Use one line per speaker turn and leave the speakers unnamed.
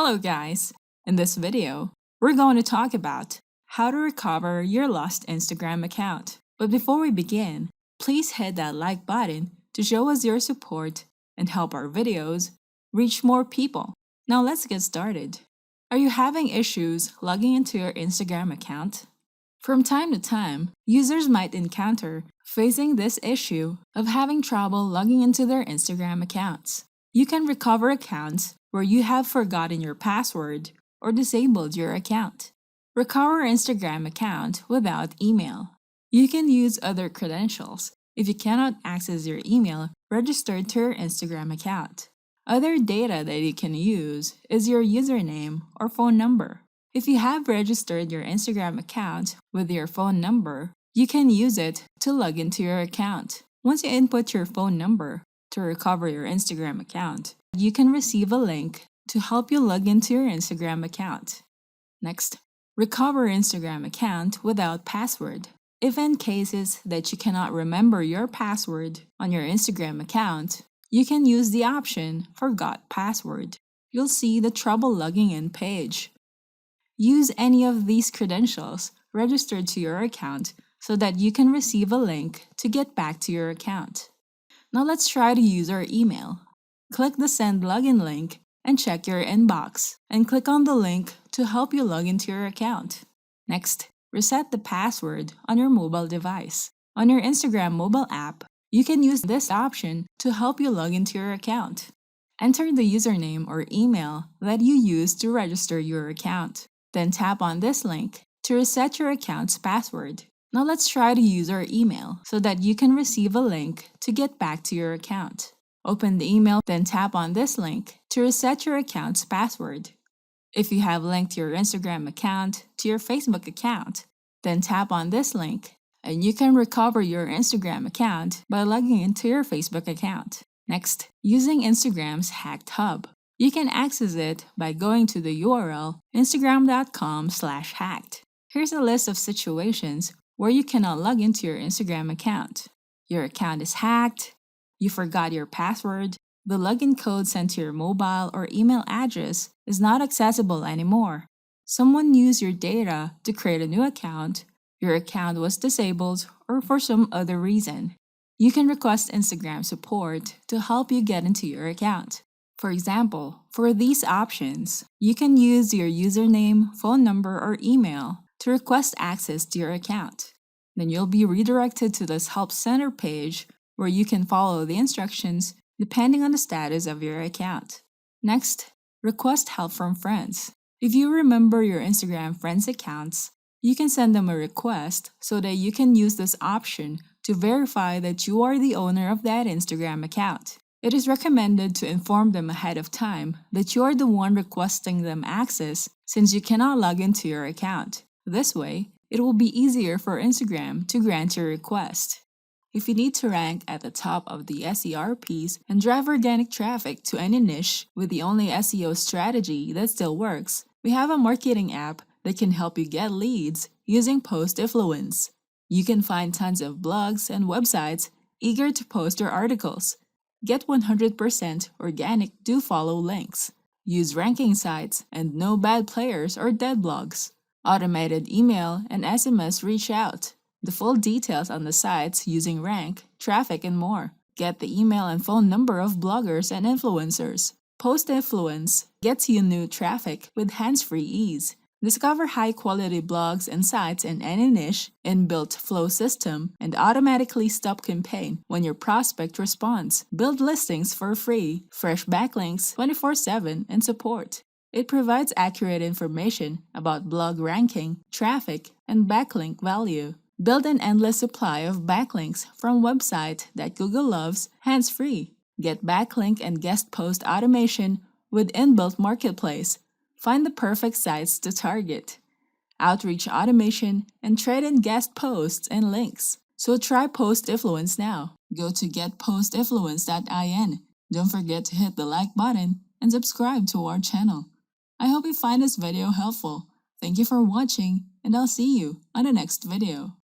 Hello guys! In this video, we're going to talk about how to recover your lost Instagram account. But before we begin, please hit that like button to show us your support and help our videos reach more people. Now let's get started. Are you having issues logging into your Instagram account? From time to time, users might encounter facing this issue of having trouble logging into their Instagram accounts. You can recover accounts where you have forgotten your password or disabled your account. Recover Instagram account without email. You can use other credentials if you cannot access your email registered to your Instagram account. Other data that you can use is your username or phone number. If you have registered your Instagram account with your phone number, you can use it to log into your account. Once you input your phone number to recover your Instagram account, you can receive a link to help you log into your Instagram account. Next, recover Instagram account without password. If in cases that you cannot remember your password on your Instagram account, you can use the option Forgot Password. You'll see the Trouble Logging In page. Use any of these credentials registered to your account so that you can receive a link to get back to your account. Now let's try to use our email. Click the Send Login link and check your inbox, and click on the link to help you log into your account. Next, reset the password on your mobile device. On your Instagram mobile app, you can use this option to help you log into your account. Enter the username or email that you used to register your account. Then tap on this link to reset your account's password. Now let's try to use our email so that you can receive a link to get back to your account. Open the email, then tap on this link to reset your account's password. If you have linked your Instagram account to your Facebook account, then tap on this link and you can recover your Instagram account by logging into your Facebook account. Next, using Instagram's Hacked Hub. You can access it by going to the URL instagram.com/hacked. Here's a list of situations where you cannot log into your Instagram account. Your account is hacked, you forgot your password, the login code sent to your mobile or email address is not accessible anymore, someone used your data to create a new account, your account was disabled, or for some other reason. You can request Instagram support to help you get into your account. For example, for these options, you can use your username, phone number, or email to request access to your account. Then you'll be redirected to this Help Center page where you can follow the instructions depending on the status of your account. Next, request help from friends. If you remember your Instagram friends' accounts, you can send them a request so that you can use this option to verify that you are the owner of that Instagram account. It is recommended to inform them ahead of time that you are the one requesting them access since you cannot log into your account. This way, it will be easier for Instagram to grant your request. If you need to rank at the top of the SERPs and drive organic traffic to any niche with the only SEO strategy that still works, we have a marketing app that can help you get leads using post influence. You can find tons of blogs and websites eager to post your articles. Get 100% organic do-follow links. Use ranking sites and no bad players or dead blogs. Automated email and SMS reach out. The full details on the sites using rank, traffic, and more. Get the email and phone number of bloggers and influencers. Post influence gets you new traffic with hands-free ease. Discover high-quality blogs and sites in any niche, inbuilt flow system, and automatically stop campaign when your prospect responds. Build listings for free, fresh backlinks 24/7, and support. It provides accurate information about blog ranking, traffic, and backlink value. Build an endless supply of backlinks from website that Google loves, hands-free. Get backlink and guest post automation with inbuilt marketplace. Find the perfect sites to target. Outreach automation and trade in guest posts and links. So try Post Influence now. Go to getpostinfluence.in. Don't forget to hit the like button and subscribe to our channel. I hope you find this video helpful. Thank you for watching, and I'll see you on the next video.